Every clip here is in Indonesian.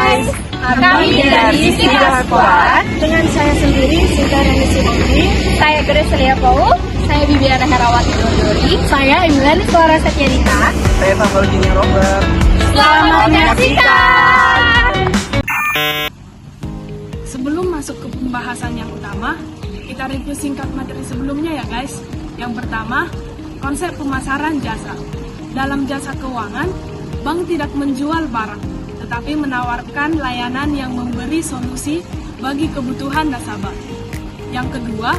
guys, kami dari Singgah Kuat. Dengan saya sendiri, Sinta Renisi Putri. Saya Grace Lia Paul. Saya Bibiana Herawati Dondori. Saya Emiliani Suara Satyadita. Saya Samuel Gini Robert. Selamat menyaksikan. Sebelum masuk ke pembahasan yang utama, kita review singkat materi sebelumnya ya guys. Yang pertama, konsep pemasaran jasa. Dalam jasa keuangan, bank tidak menjual barang, tetapi menawarkan layanan yang memberi solusi bagi kebutuhan nasabah. Yang kedua,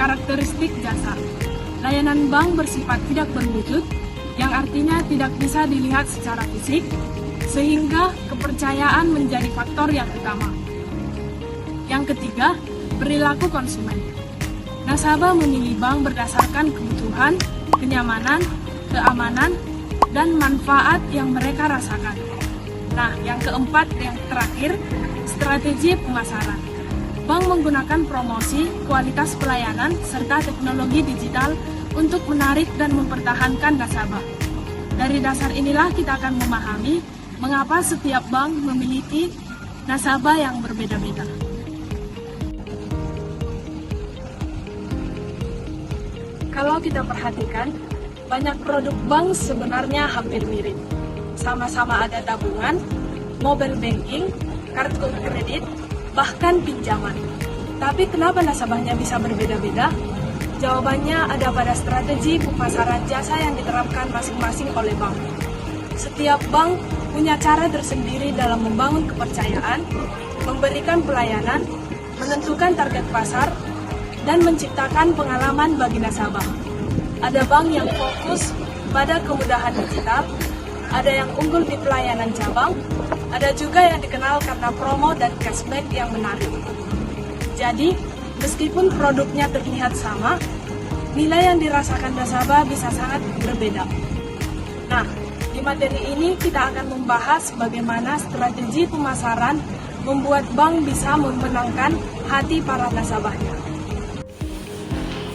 karakteristik jasa. Layanan bank bersifat tidak berwujud, yang artinya tidak bisa dilihat secara fisik, sehingga kepercayaan menjadi faktor yang utama. Yang ketiga, perilaku konsumen. Nasabah memilih bank berdasarkan kebutuhan, kenyamanan, keamanan, dan manfaat yang mereka rasakan. Nah, yang keempat, yang terakhir, strategi pemasaran. Bank menggunakan promosi, kualitas pelayanan, serta teknologi digital untuk menarik dan mempertahankan nasabah. Dari dasar inilah kita akan memahami mengapa setiap bank memiliki nasabah yang berbeda-beda. Kalau kita perhatikan, banyak produk bank sebenarnya hampir mirip. Sama-sama ada tabungan, mobile banking, kartu kredit, bahkan pinjaman. Tapi kenapa nasabahnya bisa berbeda-beda? Jawabannya ada pada strategi pemasaran jasa yang diterapkan masing-masing oleh bank. Setiap bank punya cara tersendiri dalam membangun kepercayaan, memberikan pelayanan, menentukan target pasar, dan menciptakan pengalaman bagi nasabah. Ada bank yang fokus pada kemudahan digital, ada yang unggul di pelayanan cabang, ada juga yang dikenal karena promo dan cashback yang menarik. Jadi, meskipun produknya terlihat sama, nilai yang dirasakan nasabah bisa sangat berbeda. Nah, di materi ini kita akan membahas bagaimana strategi pemasaran membuat bank bisa memenangkan hati para nasabahnya.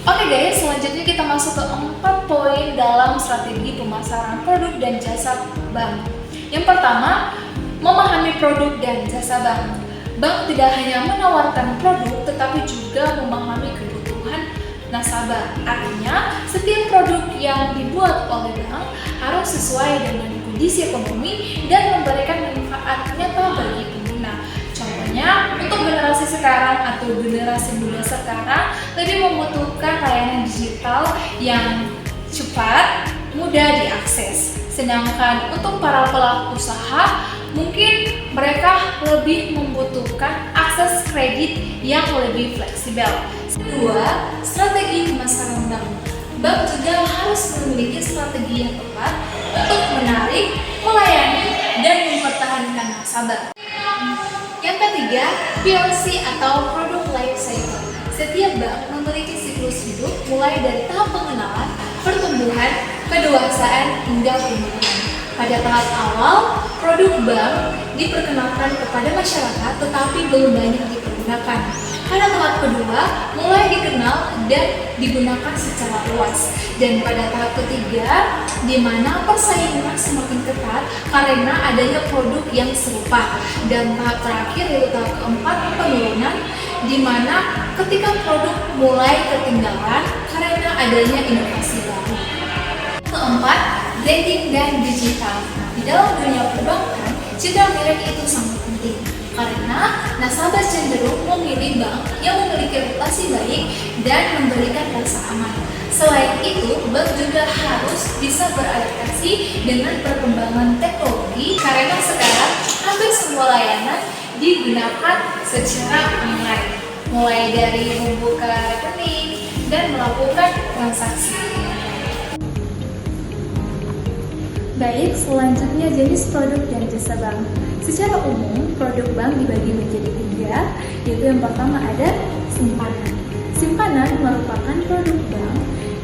Oke guys, selanjutnya kita masuk ke 4 poin dalam strategi pemasaran produk dan jasa bank. Yang pertama, memahami produk dan jasa bank. Bank tidak hanya menawarkan produk, tetapi juga memahami kebutuhan nasabah. Artinya, setiap produk yang dibuat oleh bank harus sesuai dengan kondisi ekonomi dan memberikan manfaat nyata bagi pengguna. Contohnya, untuk generasi sekarang atau generasi muda sekarang lebih membutuhkan layanan digital yang cepat, mudah diakses. Sedangkan untuk para pelaku usaha, mungkin mereka lebih membutuhkan akses kredit yang lebih fleksibel. Kedua, strategi pemasaran bank. Bank juga harus memiliki strategi yang tepat untuk menarik, melayani, dan mempertahankan nasabah. Yang ketiga, PLC atau Product Life Cycle. Setiap bank memiliki siklus hidup mulai dari tahap pengenalan, pertumbuhan, kedewasaan, hingga pemulihan. Pada tahap awal, produk bank diperkenalkan kepada masyarakat tetapi belum banyak dipergunakan. Pada tahap kedua, mulai dikenal dan digunakan secara luas. Dan pada tahap ketiga, di mana persaingan semakin ketat karena adanya produk yang serupa. Dan tahap terakhir yaitu tahap keempat, penurunan, di mana ketika produk mulai ketinggalan karena adanya inovasi baru. Keempat, branding dan digital. Di dalam dunia perbankan, citra merek itu sangat penting karena nasabah cenderung memilih bank yang memiliki reputasi baik dan memberikan rasa aman. Selain itu, bank juga harus bisa beradaptasi dengan perkembangan teknologi karena sekarang hampir semua layanan digunakan secara online, mulai dari membuka rekening dan melakukan transaksi. Baik, selanjutnya jenis produk dan jasa bank. Secara umum, produk bank dibagi menjadi 3, yaitu yang pertama ada simpanan. Simpanan merupakan produk bank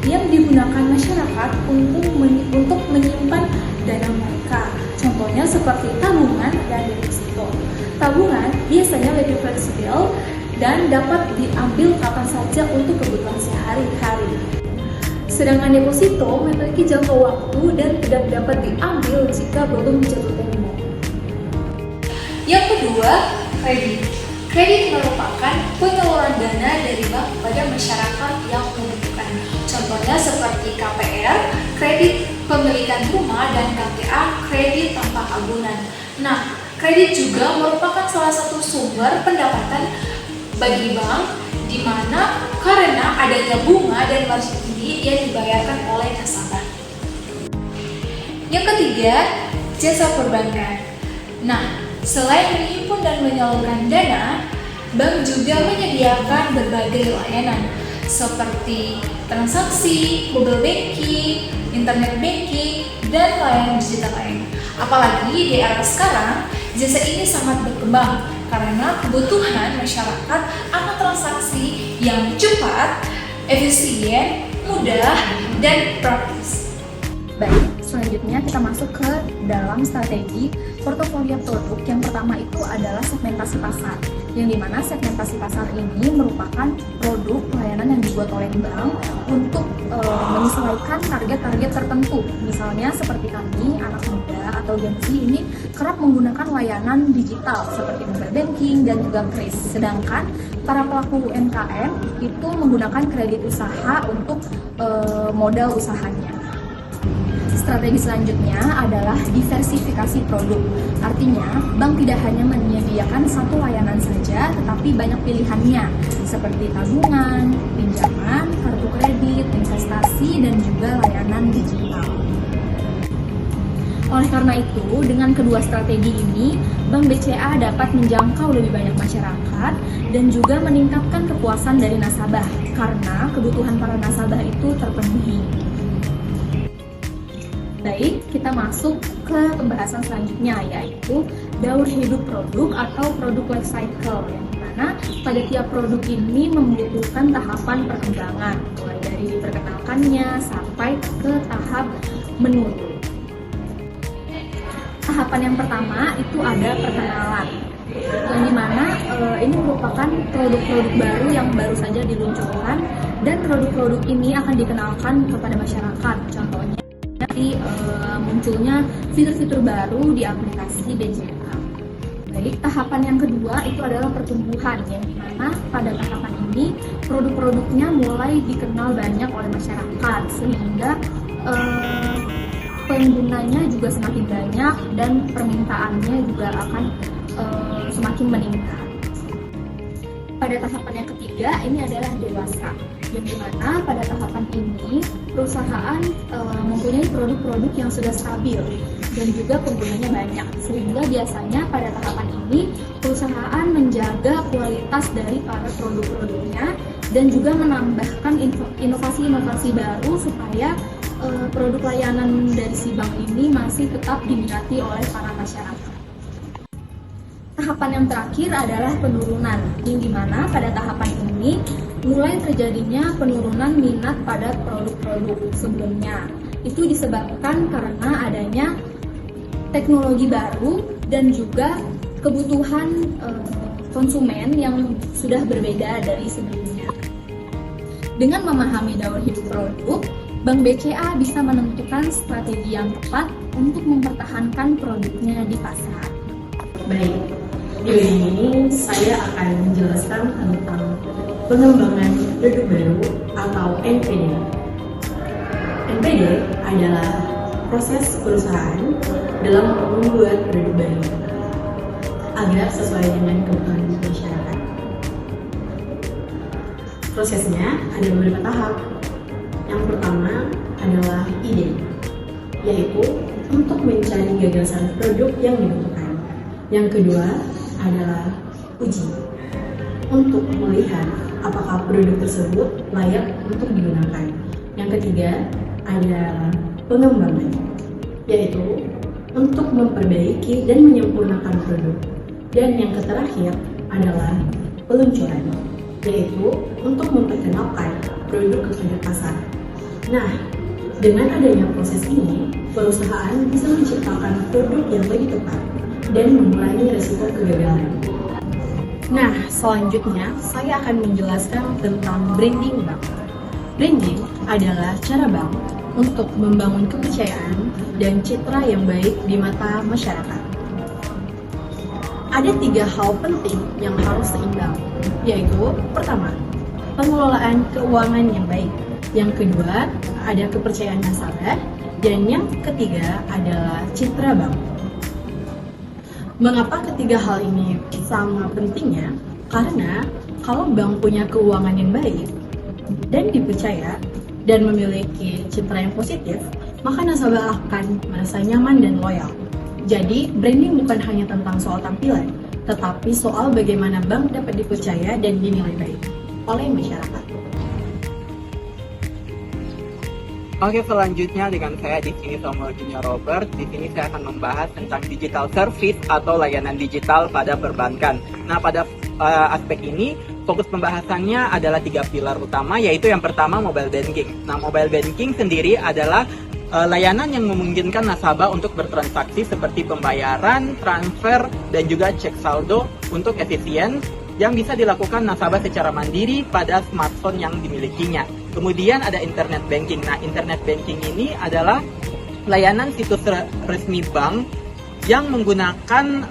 yang digunakan masyarakat untuk menyimpan dana mereka. Contohnya seperti tabungan dan deposito. Tabungan biasanya lebih fleksibel dan dapat diambil kapan saja untuk kebutuhan sehari-hari. Sedangkan deposito memiliki jangka waktu dan tidak dapat diambil jika belum jatuh tempo. Yang kedua, kredit. Kredit merupakan penyaluran dana dari bank kepada masyarakat yang membutuhkan. Contohnya seperti KPR, kredit pemilikan rumah, dan KTA, kredit tanpa agunan. Nah, kredit juga merupakan salah satu sumber pendapatan bagi bank, di mana karena adanya bunga dan margin tinggi yang dibayarkan oleh nasabah. Yang ketiga, jasa perbankan. Nah, selain menghimpun dan menyalurkan dana, bank juga menyediakan berbagai layanan seperti transaksi, mobile banking, internet banking, dan layanan digital lain. Apalagi di era sekarang, jasa ini sangat berkembang karena kebutuhan masyarakat akan transaksi yang cepat, efisien, mudah, dan praktis. Baik, selanjutnya kita masuk ke dalam strategi portofolio produk. Yang pertama itu adalah segmentasi pasar, yang dimana segmentasi pasar ini merupakan produk pelayanan yang dibuat oleh bank untuk menyesuaikan target-target tertentu. Misalnya seperti kami, anak muda atau Gen Z ini kerap menggunakan layanan digital seperti mobile banking dan juga kris. Sedangkan para pelaku UMKM itu menggunakan kredit usaha untuk modal usahanya. Strategi selanjutnya adalah diversifikasi produk. Artinya, bank tidak hanya menyediakan satu layanan saja, tetapi banyak pilihannya, seperti tabungan, pinjaman, kartu kredit, investasi, dan juga layanan digital. Oleh karena itu, dengan kedua strategi ini, Bank BCA dapat menjangkau lebih banyak masyarakat dan juga meningkatkan kepuasan dari nasabah, karena kebutuhan para nasabah itu terpenuhi. Baik, kita masuk ke pembahasan selanjutnya, yaitu daur hidup produk atau produk life cycle, yang dimana pada tiap produk ini membutuhkan tahapan perkembangan, mulai dari diperkenalkannya sampai ke tahap menurun. Tahapan yang pertama itu ada perkenalan, yang dimana ini merupakan produk-produk baru yang baru saja diluncurkan, dan produk-produk ini akan dikenalkan kepada masyarakat. Contohnya munculnya fitur-fitur baru di aplikasi BCA. Jadi tahapan yang kedua itu adalah pertumbuhan, yang dimana pada tahapan ini produk-produknya mulai dikenal banyak oleh masyarakat, sehingga penggunanya juga semakin banyak dan permintaannya juga akan semakin meningkat. Pada tahapan yang ketiga ini adalah dewasa, yang dimana pada tahapan ini perusahaan mempunyai produk-produk yang sudah stabil dan juga penggunanya banyak, sehingga biasanya pada tahapan ini perusahaan menjaga kualitas dari para produk-produknya dan juga menambahkan inovasi-inovasi baru supaya produk layanan dari si bank ini masih tetap diminati oleh para masyarakat. Tahapan yang terakhir adalah penurunan, yang dimana pada tahapan ini mulai terjadinya penurunan minat pada produk-produk sebelumnya. Itu disebabkan karena adanya teknologi baru dan juga kebutuhan konsumen yang sudah berbeda dari sebelumnya. Dengan memahami daur hidup produk, Bank BCA bisa menentukan strategi yang tepat untuk mempertahankan produknya di pasar. Baik, video ini saya akan menjelaskan tentang pengembangan produk baru atau NPD. NPD adalah proses perusahaan dalam membuat produk baru agar sesuai dengan kebutuhan masyarakat. Prosesnya ada beberapa tahap. Yang pertama adalah ide, yaitu untuk mencari gagasan produk yang dibutuhkan. Yang kedua adalah uji, untuk melihat apakah produk tersebut layak untuk digunakan. Yang ketiga adalah pengembangan, yaitu untuk memperbaiki dan menyempurnakan produk. Dan yang terakhir adalah peluncuran, yaitu untuk memperkenalkan produk kepada pasar. Nah, dengan adanya proses ini, perusahaan bisa menciptakan produk yang lebih tepat dan mengurangi risiko kegagalan. Nah, selanjutnya saya akan menjelaskan tentang branding bank. Branding adalah cara bank untuk membangun kepercayaan dan citra yang baik di mata masyarakat. ada 3 hal penting yang harus seimbang, yaitu pertama, pengelolaan keuangan yang baik. Yang kedua, ada kepercayaan nasabah. Dan yang ketiga adalah citra bank. Mengapa ketiga hal ini sama pentingnya? Karena kalau bank punya keuangan yang baik dan dipercaya dan memiliki citra yang positif, maka nasabah akan merasa nyaman dan loyal. Jadi, branding bukan hanya tentang soal tampilan, tetapi soal bagaimana bank dapat dipercaya dan dinilai baik oleh masyarakat. Oke, selanjutnya dengan saya di sini Samuel Junior Robert. Di sini saya akan membahas tentang digital service atau layanan digital pada perbankan. Nah, pada aspek ini fokus pembahasannya adalah 3 pilar utama, yaitu yang pertama mobile banking. Nah, mobile banking sendiri adalah layanan yang memungkinkan nasabah untuk bertransaksi seperti pembayaran, transfer, dan juga cek saldo untuk efisien yang bisa dilakukan nasabah secara mandiri pada smartphone yang dimilikinya. Kemudian ada internet banking. Nah, internet banking ini adalah layanan situs resmi bank yang menggunakan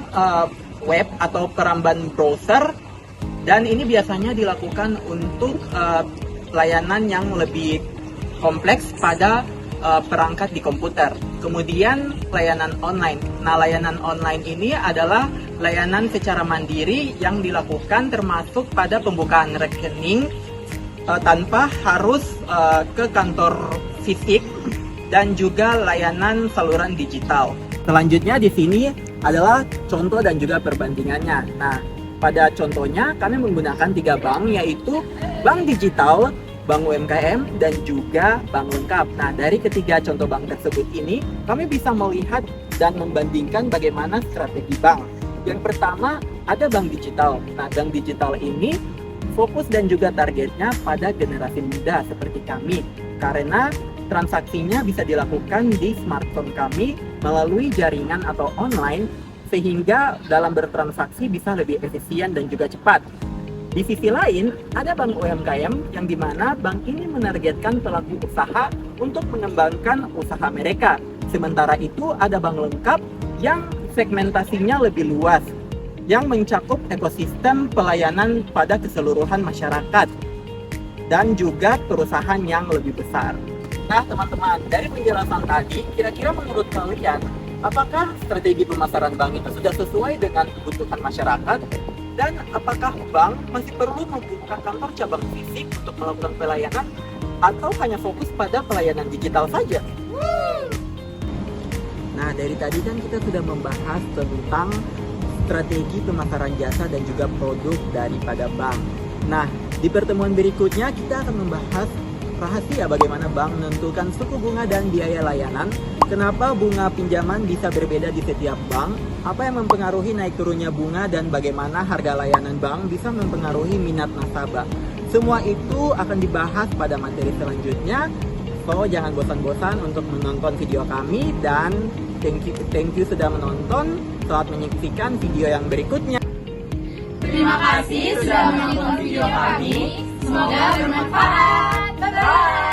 web atau peramban browser, dan ini biasanya dilakukan untuk layanan yang lebih kompleks pada perangkat di komputer. Kemudian layanan online. Nah, layanan online ini adalah layanan secara mandiri yang dilakukan termasuk pada pembukaan rekening tanpa harus ke kantor fisik, dan juga layanan saluran digital. Selanjutnya di sini adalah contoh dan juga perbandingannya. Nah, pada contohnya kami menggunakan 3 bank, yaitu bank digital, bank UMKM, dan juga bank lengkap. Nah, dari ketiga contoh bank tersebut ini, kami bisa melihat dan membandingkan bagaimana strategi bank. Yang pertama, ada bank digital. Nah, bank digital ini fokus dan juga targetnya pada generasi muda seperti kami, karena transaksinya bisa dilakukan di smartphone kami melalui jaringan atau online, sehingga dalam bertransaksi bisa lebih efisien dan juga cepat. Di sisi lain, ada bank UMKM yang dimana bank ini menargetkan pelaku usaha untuk mengembangkan usaha mereka. Sementara itu ada bank lengkap yang segmentasinya lebih luas, yang mencakup ekosistem pelayanan pada keseluruhan masyarakat dan juga perusahaan yang lebih besar. Nah, teman-teman, dari penjelasan tadi, kira-kira menurut kalian, apakah strategi pemasaran bank itu sudah sesuai dengan kebutuhan masyarakat? Dan apakah bank masih perlu membuka kantor cabang fisik untuk melakukan pelayanan, atau hanya fokus pada pelayanan digital saja? Nah, dari tadi kan kita sudah membahas tentang strategi pemasaran jasa dan juga produk daripada bank. Nah, di pertemuan berikutnya kita akan membahas rahasia bagaimana bank menentukan suku bunga dan biaya layanan, kenapa bunga pinjaman bisa berbeda di setiap bank, apa yang mempengaruhi naik turunnya bunga, dan bagaimana harga layanan bank bisa mempengaruhi minat nasabah. Semua itu akan dibahas pada materi selanjutnya. So, jangan bosan-bosan untuk menonton video kami, dan thank you sudah menonton. Selamat menyaksikan video yang berikutnya. Terima kasih sudah menonton video kami. Semoga bermanfaat. Bye-bye.